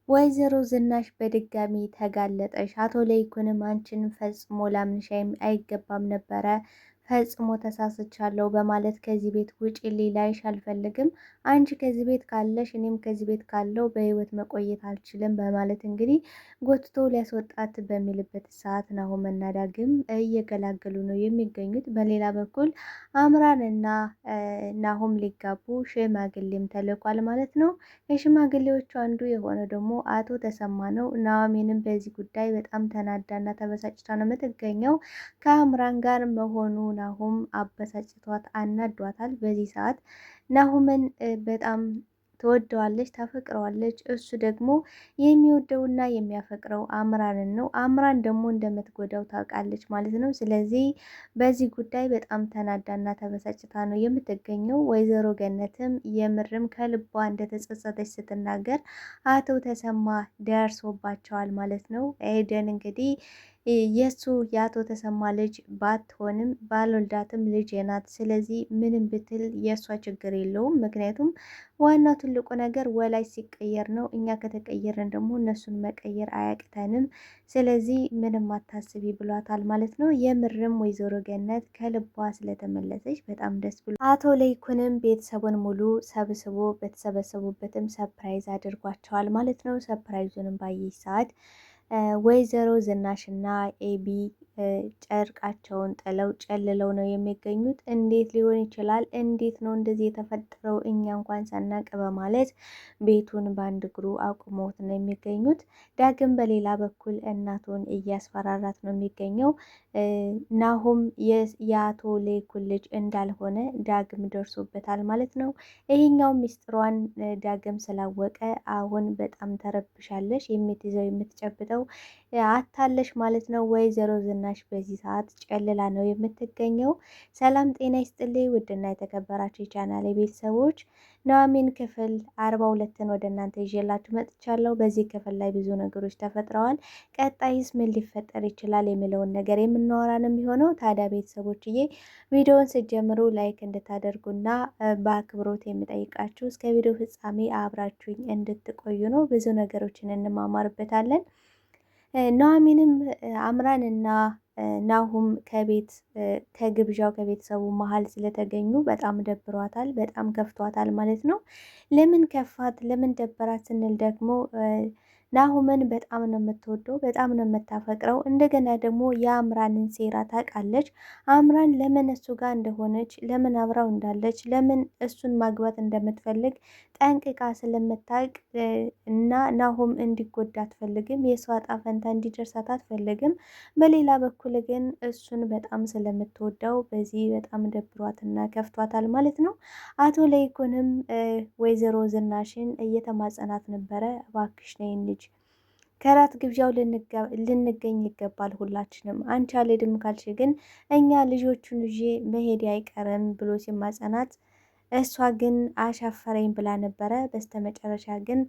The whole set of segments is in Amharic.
ወይዘሮ ዝናሽ በድጋሚ ተጋለጠሽ። አቶ ለይኩንም አንቺን ፈጽሞ ላምንሽ አይገባም ነበረ፣ ፈጽሞ ተሳስቻለሁ በማለት ከዚህ ቤት ውጪልኝ፣ ላይሽ አልፈልግም፣ አንቺ ከዚህ ቤት ካለሽ እኔም ከዚህ ቤት ካለው በህይወት መቆየት አልችልም በማለት እንግዲህ ጎትቶ ሊያስወጣት በሚልበት ሰዓት ናሆምና ዳግም እየገላገሉ ነው የሚገኙት። በሌላ በኩል አምራንና ናሆም ሊጋቡ ሽማግሌም ተልኳል ማለት ነው። የሽማግሌዎቹ አንዱ የሆነ ደግሞ አቶ ተሰማ ነው። ኑሐሚንም በዚህ ጉዳይ በጣም ተናዳና ተበሳጭታ ነው የምትገኘው። ከአምራን ጋር መሆኑ ናሆም አበሳጭቷት አናዷታል። በዚህ ሰዓት ናሆምን በጣም ትወደዋለች፣ ታፈቅረዋለች። እሱ ደግሞ የሚወደውና የሚያፈቅረው አምራንን ነው። አምራን ደግሞ እንደምትጎዳው ታውቃለች ማለት ነው። ስለዚህ በዚህ ጉዳይ በጣም ተናዳና ተበሳጭታ ነው የምትገኘው። ወይዘሮ ገነትም የምርም ከልቧ እንደተጸጸተች ስትናገር አቶ ተሰማ ደርሶባቸዋል ማለት ነው። ኤደን እንግዲህ የእሱ የአቶ ተሰማ ልጅ ባትሆንም ባልወልዳትም ልጅ ናት። ስለዚህ ምንም ብትል የእሷ ችግር የለውም። ምክንያቱም ዋናው ትልቁ ነገር ወላጅ ሲቀየር ነው። እኛ ከተቀየርን ደግሞ እነሱን መቀየር አያቅተንም። ስለዚህ ምንም አታስቢ ብሏታል ማለት ነው። የምርም ወይዘሮ ገነት ከልቧ ስለተመለሰች በጣም ደስ ብሎ አቶ ለይኩንም ቤተሰቡን ሙሉ ሰብስቦ በተሰበሰቡበትም ሰፕራይዝ አድርጓቸዋል ማለት ነው። ሰፕራይዙንም ባየች ሰዓት ወይዘሮ ዝናሽና ኤቢ ጨርቃቸውን ጥለው ጨልለው ነው የሚገኙት። እንዴት ሊሆን ይችላል? እንዴት ነው እንደዚህ የተፈጠረው? እኛ እንኳን ሳናቅ በማለት ቤቱን በአንድ እግሩ አቁመውት ነው የሚገኙት። ዳግም በሌላ በኩል እናቱን እያስፈራራት ነው የሚገኘው። ናሆም የአቶ ለይኩን ልጅ እንዳልሆነ ዳግም ደርሶበታል ማለት ነው። ይሄኛው ሚስጥሯን ዳግም ስላወቀ አሁን በጣም ተረብሻለሽ። የምትይዘው የምትጨብጠው አታለሽ ማለት ነው። ወይዘሮ ዝናሽ በዚህ ሰዓት ጨልላ ነው የምትገኘው። ሰላም ጤና ይስጥልኝ ውድና የተከበራችሁ የቻናሌ ቤተሰቦች ኑሐሚን ክፍል 42ን ወደ እናንተ ይዤላችሁ መጥቻለሁ። በዚህ ክፍል ላይ ብዙ ነገሮች ተፈጥረዋል። ቀጣይስ ምን ሊፈጠር ይችላል የሚለውን ነገር የምናወራ ነው የሚሆነው። ታዲያ ቤተሰቦችዬ ቪዲዮውን ስትጀምሩ ላይክ እንድታደርጉና በአክብሮት የምጠይቃችሁ እስከ ቪዲዮ ፍጻሜ አብራችሁኝ እንድትቆዩ ነው። ብዙ ነገሮችን እንማማርበታለን። ኑሐሚንም አምራንና ናሁም ከግብዣው ከቤተሰቡ መሀል ስለተገኙ በጣም ደብሯታል፣ በጣም ከፍቷታል ማለት ነው። ለምን ከፋት ለምን ደበራት ስንል ደግሞ ናሁምን በጣም ነው የምትወደው፣ በጣም ነው የምታፈቅረው። እንደገና ደግሞ የአምራንን ሴራ ታውቃለች። አምራን ለምን እሱ ጋር እንደሆነች፣ ለምን አብራው እንዳለች፣ ለምን እሱን ማግባት እንደምትፈልግ ጠንቅቃ ስለምታውቅ እና ናሁም እንዲጎዳ አትፈልግም። የሷ ዕጣ ፈንታ እንዲደርሳት አትፈልግም። በሌላ በኩል ግን እሱን በጣም ስለምትወደው በዚህ በጣም ደብሯትና ከፍቷታል ማለት ነው። አቶ ለይኩንም ወይዘሮ ዝናሽን እየተማጸናት ነበረ። እባክሽ ነይን ልጅ ከራት ግብዣው ልንገኝ ይገባል ሁላችንም። አንቺ አልሄድም ካልሽ ግን እኛ ልጆቹን ይዤ መሄድ አይቀርም ብሎ ሲማጸናት፣ እሷ ግን አሻፈረኝ ብላ ነበረ። በስተመጨረሻ ግን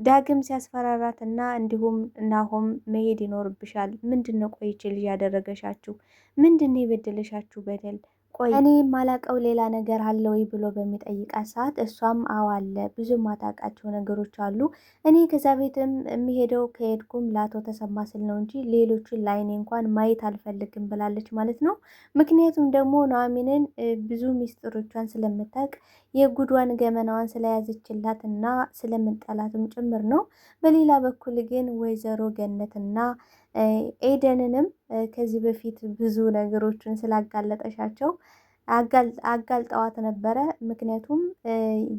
ዳግም ሲያስፈራራት እና እንዲሁም ናሆም መሄድ ይኖርብሻል፣ ምንድነው ቆይቼ ልጅ ያደረገሻችሁ? ምንድነው የበደለሻችሁ በደል? ቆይ እኔ ማላቀው ሌላ ነገር አለ ወይ ብሎ በሚጠይቃት ሰዓት እሷም አዋለ ብዙ ማታውቃቸው ነገሮች አሉ። እኔ ከዛ ቤትም የሚሄደው ከሄድኩም ለአቶ ተሰማ ስል ነው እንጂ ሌሎችን ላይኔ እንኳን ማየት አልፈልግም ብላለች ማለት ነው። ምክንያቱም ደግሞ ኑሐሚንን ብዙ ሚስጥሮቿን ስለምታውቅ የጉዷን ገመናዋን ስለያዘችላት እና ስለምንጠላትም ጭምር ነው። በሌላ በኩል ግን ወይዘሮ ገነትና ኤደንንም ከዚህ በፊት ብዙ ነገሮችን ስላጋለጠሻቸው አጋልጠዋት ነበረ። ምክንያቱም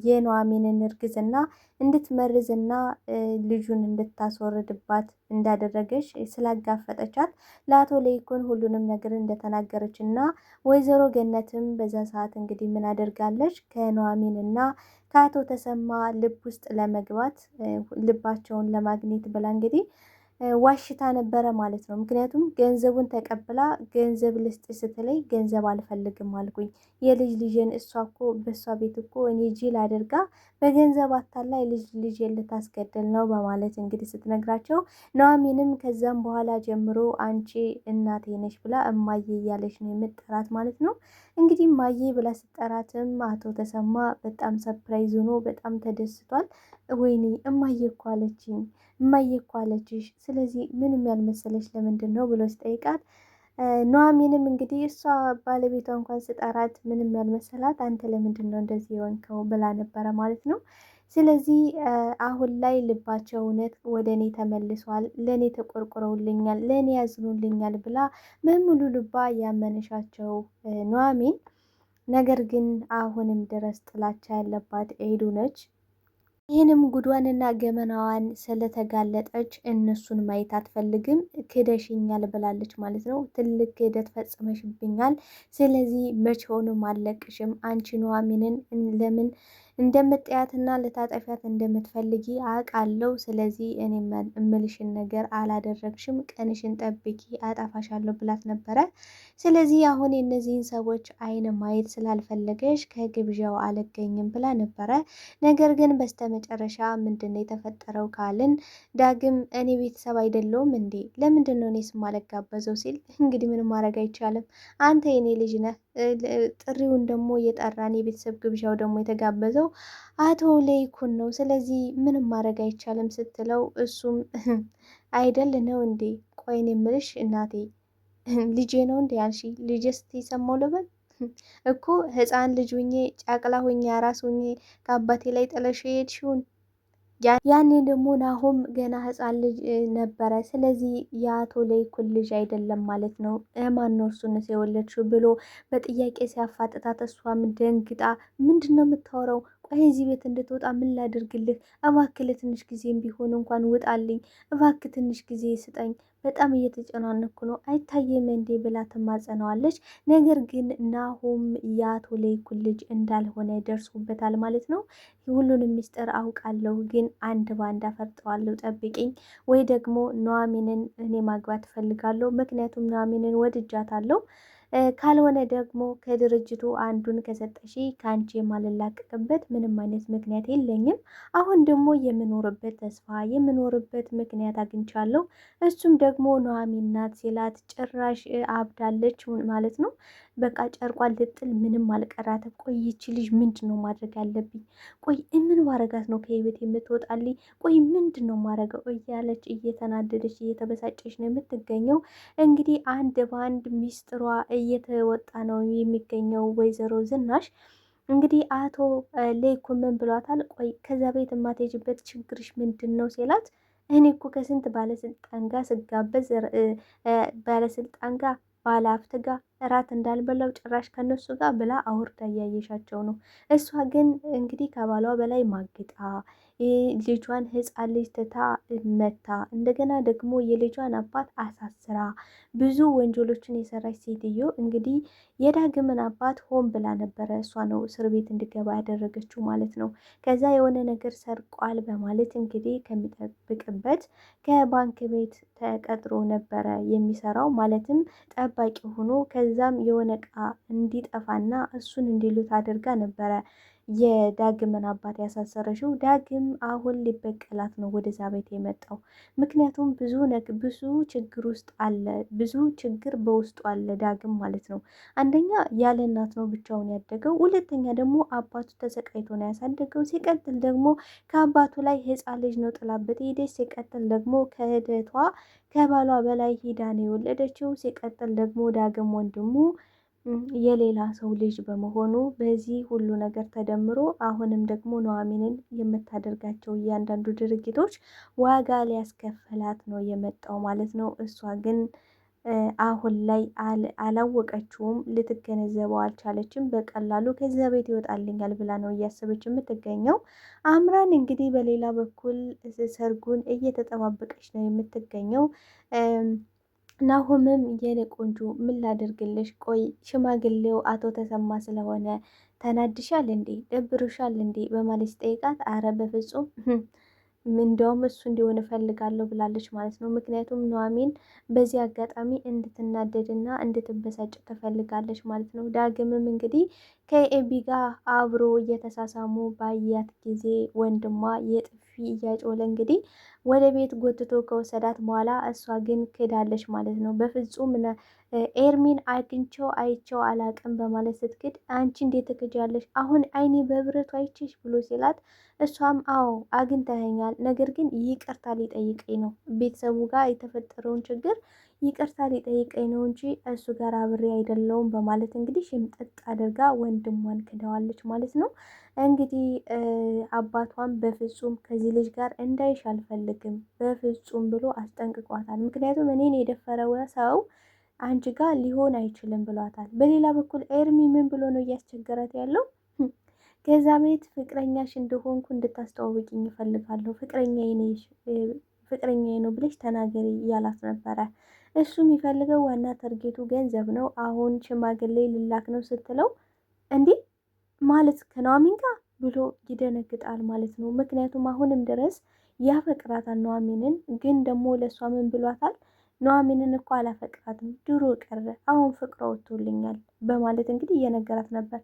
የኑሐሚንን እርግዝና እንድትመርዝና ልጁን እንድታስወርድባት እንዳደረገች ስላጋፈጠቻት ለአቶ ለይኩን ሁሉንም ነገር እንደተናገረች እና ወይዘሮ ገነትም በዛ ሰዓት እንግዲህ ምን አደርጋለች ከኑሐሚንና ከአቶ ተሰማ ልብ ውስጥ ለመግባት ልባቸውን ለማግኘት ብላ እንግዲህ ዋሽታ ነበረ ማለት ነው። ምክንያቱም ገንዘቡን ተቀብላ ገንዘብ ልስጥ ስትለኝ ገንዘብ አልፈልግም አልኩኝ። የልጅ ልጅን እሷ እኮ በእሷ ቤት እኮ እኔ ጅል አድርጋ በገንዘብ አታላ ልጅ ልታስገድል ነው በማለት እንግዲህ ስትነግራቸው ኑሐሚንም ከዛም በኋላ ጀምሮ አንቺ እናቴ ነሽ ብላ እማዬ እያለች ነው የምጠራት ማለት ነው። እንግዲህ እማዬ ብላ ስጠራትም አቶ ተሰማ በጣም ሰርፕራይዝ ሆኖ በጣም ተደስቷል። ወይኔ እማዬ እኮ አለችኝ እማዬ እኮ አለችሽ፣ ስለዚህ ምንም ያልመሰለች ለምንድን ነው ብሎ ሲጠይቃት ኑሐሚንም እንግዲህ እሷ ባለቤቷ እንኳን ስጠራት ምንም ያልመሰላት አንተ ለምንድን ነው እንደዚህ የሆንከው ብላ ነበረ ማለት ነው። ስለዚህ አሁን ላይ ልባቸው እውነት ወደ እኔ ተመልሷል፣ ለእኔ ተቆርቁረውልኛል፣ ለእኔ ያዝኑልኛል ብላ በሙሉ ልባ ያመነሻቸው ኑሐሚን ነገር ግን አሁንም ድረስ ጥላቻ ያለባት ኤዱ ነች። ይህንም ጉዷንና ገመናዋን ስለተጋለጠች እነሱን ማየት አትፈልግም። ክደሽኛል ብላለች ማለት ነው። ትልቅ ክህደት ፈጽመሽብኛል። ስለዚህ መቼውንም አለቅሽም። አንቺ ኑሐሚንን ለምን እንደምትጠያትና ልታጠፊያት እንደምትፈልጊ አውቃለሁ። ስለዚህ እኔ እምልሽን ነገር አላደረግሽም፣ ቀንሽን ጠብቂ፣ አጠፋሻለሁ ብላት ነበረ። ስለዚህ አሁን የእነዚህን ሰዎች አይን ማየት ስላልፈለገሽ ከግብዣው አልገኝም ብላ ነበረ። ነገር ግን በስተመጨረሻ ምንድን ነው የተፈጠረው ካልን ዳግም እኔ ቤተሰብ አይደለውም እንዴ? ለምንድን ነው እኔስ ማልጋበዘው ሲል እንግዲህ ምንም ማድረግ አይቻልም። አንተ የኔ ልጅ ነህ። ጥሪውን ደግሞ የጠራን የቤተሰብ ግብዣው ደግሞ የተጋበዘው አቶ ለይኩን ነው። ስለዚህ ምንም ማድረግ አይቻልም ስትለው እሱም አይደል ነው እንዴ? ቆይን የምልሽ እናቴ ልጄ ነው እንዴ ያልሺ? ልጄ ስትሰማው ልበል እኮ ህፃን ልጅ ሁኜ ጨቅላ ሁኜ አራስ ሁኜ ከአባቴ ላይ ጥለሽ የሄድሽውን ያኔ ደግሞ ናሆም ገና ህፃን ልጅ ነበረ። ስለዚህ የአቶ ለይኩን ልጅ አይደለም ማለት ነው። ማን ነው እሱንስ የወለድሽው ብሎ በጥያቄ ሲያፋጥጣት እሷም ደንግጣ ምንድን ነው የምታወራው? ቆይ እዚህ ቤት እንድትወጣ ምን ላድርግልህ? እባክህ ለትንሽ ጊዜም ቢሆን እንኳን ውጣልኝ፣ እባክህ ትንሽ ጊዜ ስጠኝ፣ በጣም እየተጨናነኩ ነው፣ አይታየም እንዴ ብላ ትማጸነዋለች። ነገር ግን ናሆም የአቶ ለይኩን ልጅ እንዳልሆነ ደርሶበታል ማለት ነው። ሁሉንም ሚስጥር አውቃለሁ፣ ግን አንድ ባንድ አፈርጠዋለሁ፣ ጠብቂኝ፣ ወይ ደግሞ ኑሐሚንን እኔ ማግባት እፈልጋለሁ፣ ምክንያቱም ኑሐሚንን ወድጃታለሁ። ካልሆነ ደግሞ ከድርጅቱ አንዱን ከሰጠሽ ከአንቺ የማልላቀቅበት ምንም አይነት ምክንያት የለኝም። አሁን ደግሞ የምኖርበት ተስፋ የምኖርበት ምክንያት አግኝቻለሁ። እሱም ደግሞ ኑሐሚን ናት ሲላት ጭራሽ አብዳለች ማለት ነው። በቃ ጨርቋን ልጥል ምንም አልቀራትም። ቆይ ይቺ ልጅ ምንድን ነው ማድረግ ያለብኝ? ቆይ ምን ማረጋት ነው ከቤት የምትወጣልኝ? ቆይ ምንድን ነው ማረገው? እያለች እየተናደደች እየተበሳጨች ነው የምትገኘው። እንግዲህ አንድ በአንድ ሚስጥሯ እየተወጣ ነው የሚገኘው ወይዘሮ ዝናሽ። እንግዲህ አቶ ለይኩን ምን ብሏታል? ቆይ ከዛ ቤት የማትሄጂበት ችግርሽ ምንድን ነው ሲላት እኔ እኮ ከስንት ባለስልጣን ጋር ስጋበዝ ባለስልጣን ጋር ባለሀብት ጋር እራት እንዳልበላው ጭራሽ ከነሱ ጋር ብላ አውርዳ እያየሻቸው ነው። እሷ ግን እንግዲህ ከባሏ በላይ ማግጣ ልጇን ህፃን ልጅ ትታ መታ እንደገና ደግሞ የልጇን አባት አሳስራ ብዙ ወንጀሎችን የሰራች ሴትዮ እንግዲህ የዳግምን አባት ሆን ብላ ነበረ እሷ ነው እስር ቤት እንዲገባ ያደረገችው ማለት ነው። ከዛ የሆነ ነገር ሰርቋል በማለት እንግዲህ ከሚጠብቅበት ከባንክ ቤት ተቀጥሮ ነበረ የሚሰራው ማለትም ጠባቂ ሆኖ ከዛም የሆነ እቃ እንዲጠፋና እሱን እንዲሉት አድርጋ ነበረ የዳግምን አባት ያሳሰረችው። ዳግም አሁን ሊበቀላት ነው ወደዛ ቤት የመጣው። ምክንያቱም ብዙ ችግር ውስጥ አለ፣ ብዙ ችግር በውስጡ አለ ዳግም ማለት ነው። አንደኛ ያለ እናት ነው ብቻውን ያደገው፣ ሁለተኛ ደግሞ አባቱ ተሰቃይቶ ነው ያሳደገው። ሲቀጥል ደግሞ ከአባቱ ላይ ህፃን ልጅ ነው ጥላበት ሄደች። ሲቀጥል ደግሞ ከእህቷ ከባሏ በላይ ሂዳ ነው የወለደችው። ሲቀጥል ደግሞ ዳግም ወንድሙ የሌላ ሰው ልጅ በመሆኑ በዚህ ሁሉ ነገር ተደምሮ አሁንም ደግሞ ኑሐሚንን የምታደርጋቸው እያንዳንዱ ድርጊቶች ዋጋ ሊያስከፍላት ነው የመጣው ማለት ነው። እሷ ግን አሁን ላይ አላወቀችውም፣ ልትገነዘበው አልቻለችም። በቀላሉ ከዚያ ቤት ይወጣልኛል ብላ ነው እያሰበች የምትገኘው። አምራን እንግዲህ በሌላ በኩል ሰርጉን እየተጠባበቀች ነው የምትገኘው። ናሆምም የኔ ቆንጆ ምን ላደርግልሽ? ቆይ ሽማግሌው አቶ ተሰማ ስለሆነ ተናድሻል እንዴ? ደብሮሻል እንዴ? በማለት ሲጠይቃት አረ በፍጹም እንደውም እሱ እንዲሆን እፈልጋለሁ ብላለች ማለት ነው። ምክንያቱም ኑሐሚን በዚህ አጋጣሚ እንድትናደድና እንድትበሳጭ ትፈልጋለች ማለት ነው። ዳግምም እንግዲህ ከኤቢ ጋር አብሮ እየተሳሳሙ ባያት ጊዜ ወንድሟ የጥፊ እያጮለ እንግዲህ ወደ ቤት ጎትቶ ከወሰዳት በኋላ እሷ ግን ክዳለች ማለት ነው። በፍጹም ኤርሚን አግኝቼው አይቼው አላቅም በማለት ስትክድ፣ አንቺ እንዴት ትክጃለሽ? አሁን አይኔ በብረቱ አይቼሽ ብሎ ሲላት፣ እሷም አዎ አግኝተኸኛል፣ ነገር ግን ይቅርታ ሊጠይቀኝ ነው፣ ቤተሰቡ ጋር የተፈጠረውን ችግር ይቅርታ ሊጠይቀኝ ነው እንጂ እሱ ጋር አብሬ አይደለውም በማለት እንግዲህ ሽምጥጥ አድርጋ ወንድሟን ክደዋለች ማለት ነው። እንግዲህ አባቷም በፍጹም ከዚህ ልጅ ጋር እንዳይሽ አልፈልግም በፍጹም ብሎ አስጠንቅቋታል። ምክንያቱም እኔን የደፈረው ሰው አንቺ ጋር ሊሆን አይችልም ብሏታል። በሌላ በኩል ኤርሚ ምን ብሎ ነው እያስቸገራት ያለው? ከዛ ቤት ፍቅረኛሽ እንደሆንኩ እንድታስተዋውቂኝ እፈልጋለሁ፣ ፍቅረኛዬ ነው ብለሽ ተናገሪ እያላት ነበረ። እሱ የሚፈልገው ዋና ተርጌቱ ገንዘብ ነው። አሁን ሽማግሌ ልላክ ነው ስትለው፣ እንዲህ ማለት ከኑሐሚን ጋር ብሎ ይደነግጣል ማለት ነው። ምክንያቱም አሁንም ድረስ ያፈቅራታል ኑሐሚንን። ግን ደግሞ ለእሷ ምን ብሏታል? ኑሐሚንን እኮ አላፈቅራትም፣ ድሮ ቀረ፣ አሁን ፍቅሯ ወጥቶልኛል በማለት እንግዲህ እየነገራት ነበር።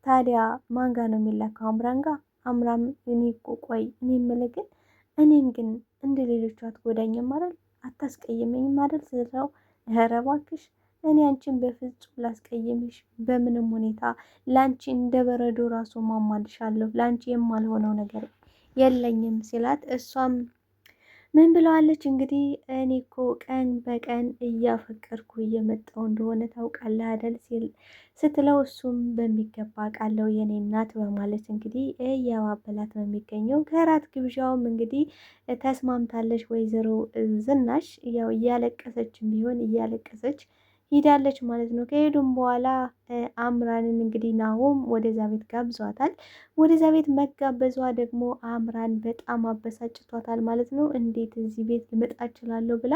ታዲያ ማን ጋር ነው የሚላከው? አምራን ጋር። አምራም እኔ እኮ ቆይ እኔ የምልህ ግን እኔን ግን እንደ ሌሎቹ አትጎዳኝም አይደል? አታስቀይመኝም አይደል ስለው፣ ኧረ እባክሽ እኔ አንቺን በፍጹም ላስቀይምሽ በምንም ሁኔታ፣ ለአንቺ እንደ በረዶ ራሱ ማማልሻለሁ፣ ለአንቺ የማልሆነው ነገር የለኝም ሲላት፣ እሷም ምን ብለዋለች እንግዲህ እኔ እኮ ቀን በቀን እያፈቀርኩ እየመጣው እንደሆነ ታውቃለህ አይደል ስትለው፣ እሱም በሚገባ ቃለው የኔ እናት በማለት እንግዲህ እያባበላት ነው የሚገኘው። ከራት ግብዣውም እንግዲህ ተስማምታለች ወይዘሮ ዝናሽ፣ ያው እያለቀሰችም ቢሆን እያለቀሰች ሂዳለች ማለት ነው። ከሄዱም በኋላ አምራንን እንግዲህ ናሆም ወደዛ ቤት ጋብዟታል። ወደዛ ቤት መጋበዟ ደግሞ አምራን በጣም አበሳጭቷታል ማለት ነው። እንዴት እዚህ ቤት ልመጣ እችላለሁ ብላ፣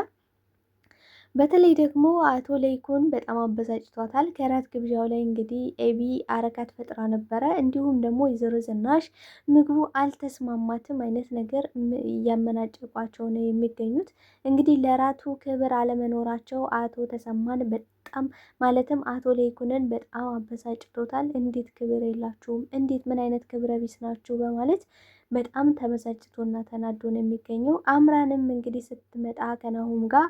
በተለይ ደግሞ አቶ ለይኩን በጣም አበሳጭቷታል። ከራት ግብዣው ላይ እንግዲህ ኤቢ አረካት ፈጥራ ነበረ። እንዲሁም ደግሞ ወይዘሮ ዝናሽ ምግቡ አልተስማማትም አይነት ነገር እያመናጨቋቸው ነው የሚገኙት። እንግዲህ ለራቱ ክብር አለመኖራቸው አቶ ተሰማን በጣም ማለትም አቶ ለይኩንን በጣም አበሳጭቶታል። እንዴት ክብር የላችሁም? እንዴት ምን አይነት ክብረ ቢስ ናችሁ? በማለት በጣም ተበሳጭቶና ተናዶ ነው የሚገኘው። አምራንም እንግዲህ ስትመጣ ከናሁም ጋር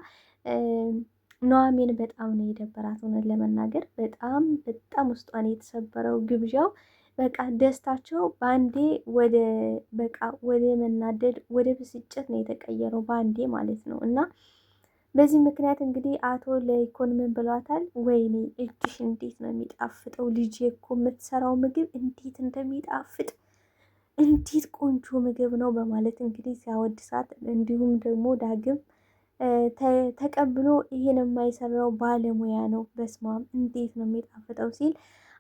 ኑሐሚን በጣም ነው የደበራት። ሆነን ለመናገር በጣም በጣም ውስጧን የተሰበረው ግብዣው በቃ ደስታቸው በአንዴ ወደ መናደድ ወደ ብስጭት ነው የተቀየረው በአንዴ ማለት ነው። እና በዚህ ምክንያት እንግዲህ አቶ ለይኩን ምን ብሏታል? ወይኔ እጅሽ እንዴት ነው የሚጣፍጠው! ልጄ እኮ የምትሰራው ምግብ እንዴት እንደሚጣፍጥ እንዴት ቆንጆ ምግብ ነው በማለት እንግዲህ ሲያወድሳት፣ እንዲሁም ደግሞ ዳግም ተቀብሎ ይሄን የማይሰራው ባለሙያ ነው፣ በስማም እንዴት ነው የሚጣፍጠው ሲል፣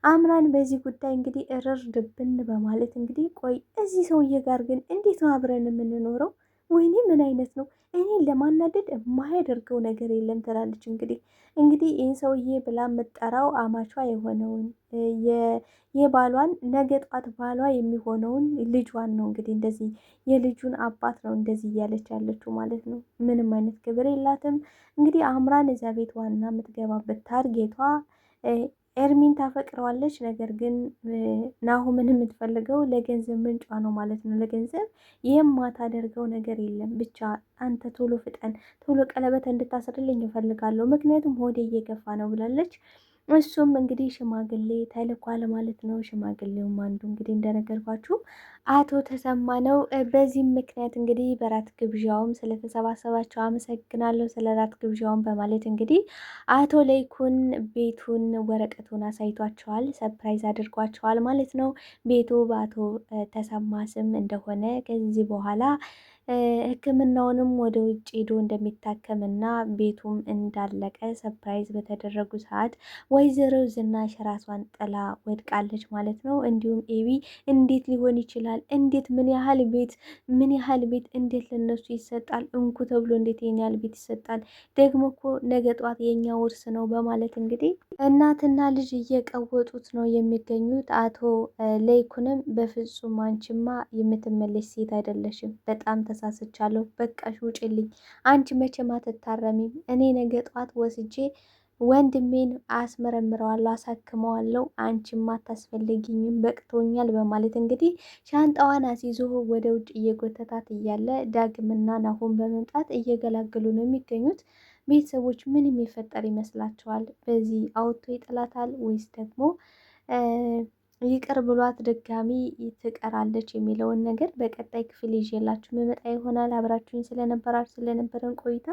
አምራን በዚህ ጉዳይ እንግዲህ እርር ድብን በማለት እንግዲህ ቆይ እዚህ ሰውዬ ጋር ግን እንዴት ነው አብረን የምንኖረው? ወይኔ ምን አይነት ነው? እኔን ለማናደድ የማያደርገው ነገር የለም ትላለች። እንግዲህ ይህን ሰውዬ ብላ የምጠራው አማቿ የሆነውን የባሏን ነገ ጧት ባሏ የሚሆነውን ልጇን ነው። እንግዲህ እንደዚህ የልጁን አባት ነው እንደዚህ እያለች ያለችው ማለት ነው። ምንም አይነት ክብር የላትም። እንግዲህ አምራን እዚያ ቤት ዋና የምትገባበት ታርጌቷ ኤርሚን ታፈቅረዋለች። ነገር ግን ናሁምን የምትፈልገው ለገንዘብ ምንጯ ነው ማለት ነው። ለገንዘብ የማታደርገው ነገር የለም። ብቻ አንተ ቶሎ ፍጠን፣ ቶሎ ቀለበት እንድታስርልኝ እፈልጋለሁ፣ ምክንያቱም ሆዴ እየገፋ ነው ብላለች። እሱም እንግዲህ ሽማግሌ ተልኳል ማለት ነው። ሽማግሌውም አንዱ እንግዲህ እንደነገርኳችሁ አቶ ተሰማ ነው። በዚህም ምክንያት እንግዲህ በራት ግብዣውም ስለተሰባሰባቸው አመሰግናለሁ ስለ ራት ግብዣውም በማለት እንግዲህ አቶ ለይኩን ቤቱን ወረቀቱን አሳይቷቸዋል፣ ሰፕራይዝ አድርጓቸዋል ማለት ነው። ቤቱ በአቶ ተሰማ ስም እንደሆነ ከዚህ በኋላ ሕክምናውንም ወደ ውጭ ሄዶ እንደሚታከምና ቤቱም እንዳለቀ ሰፕራይዝ በተደረጉ ሰዓት ወይዘሮ ዝናሽ ራሷን ጥላ ወድቃለች ማለት ነው። እንዲሁም ኤቢ እንዴት ሊሆን ይችላል ይችላል? እንዴት ምን ያህል ቤት እንዴት ለነሱ ይሰጣል? እንኩ ተብሎ እንዴት ይሄን ያህል ቤት ይሰጣል? ደግሞ እኮ ነገ ጧት የኛ ውርስ ነው በማለት እንግዲህ እናትና ልጅ እየቀወጡት ነው የሚገኙት። አቶ ለይኩንም በፍጹም አንቺማ የምትመለሽ ሴት አይደለሽም፣ በጣም ተሳስቻለሁ፣ በቃሽ ውጭልኝ፣ አንቺ መቼም አትታረሚም፣ እኔ ነገ ጧት ወስጄ ወንድሜን አስመረምረዋለሁ፣ አሳክመዋለሁ፣ አንቺማ አታስፈልጊኝም፣ በቅቶኛል በማለት እንግዲህ ሻንጣዋን አስይዞ ወደ ውጭ እየጎተታት እያለ ዳግምና ናሆም በመምጣት እየገላገሉ ነው የሚገኙት። ቤተሰቦች ምን የሚፈጠር ይመስላችኋል? በዚህ አውጥቶ ይጥላታል ወይስ ደግሞ ይቅር ብሏት ድጋሚ ትቀራለች የሚለውን ነገር በቀጣይ ክፍል ይዤላችሁ መመጣ ይሆናል። አብራችሁኝ ስለነበራችሁ ስለነበረን ቆይታ